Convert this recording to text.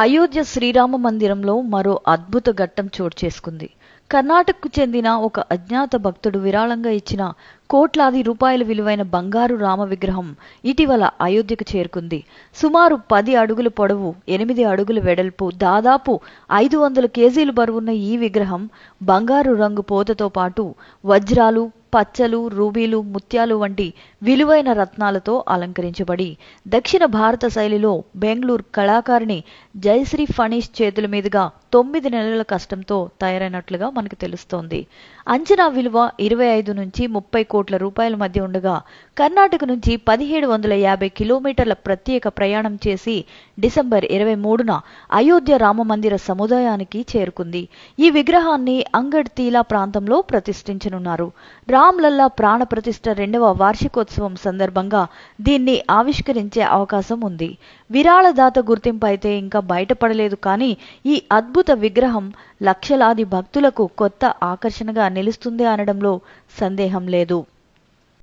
అయోధ్య శ్రీరామ మందిరంలో మరో అద్భుత ఘట్టం చోటు చేసుకుంది. కర్ణాటకకు చెందిన ఒక అజ్ఞాత భక్తుడు విరాళంగా ఇచ్చిన కోట్లాది రూపాయల విలువైన బంగారు రామ విగ్రహం ఇటీవల అయోధ్యకు చేరుకుంది. సుమారు 10 అడుగుల పొడవు, 8 అడుగుల వెడల్పు, దాదాపు 500 కేజీలు బరువున్న ఈ విగ్రహం బంగారు రంగు పోతతో పాటు వజ్రాలు, పచ్చలు, రూబీలు, ముత్యాలు వంటి విలువైన రత్నాలతో అలంకరించబడి దక్షిణ భారత శైలిలో బెంగళూరు కళాకారిణి జయశ్రీ ఫణీష్ చేతుల మీదుగా 9 నెలల కష్టంతో తయారైనట్లుగా మనకు తెలుస్తోంది. అంచనా విలువ 25 నుంచి 30 కోట్ల రూపాయల మధ్య ఉండగా కర్ణాటక నుంచి 1750 కిలోమీటర్ల ప్రత్యేక ప్రయాణం చేసి డిసెంబర్ 23న అయోధ్య రామమందిర సముదాయానికి చేరుకుంది. ఈ విగ్రహాన్ని అంగడ్ తీలా ప్రాంతంలో ప్రతిష్ఠించనున్నారు. రామ్లల్లా ప్రాణ ప్రతిష్ఠ 2వ వార్షికోత్సవం సందర్భంగా దీన్ని ఆవిష్కరించే అవకాశం ఉంది. విరాళదాత గుర్తింపు అయితే ఇంకా బయటపడలేదు, కానీ ఈ అద్భుత విగ్రహం లక్షలాది భక్తులకు కొత్త ఆకర్షణగా నిలుస్తుంది అనడంలో సందేహం లేదు.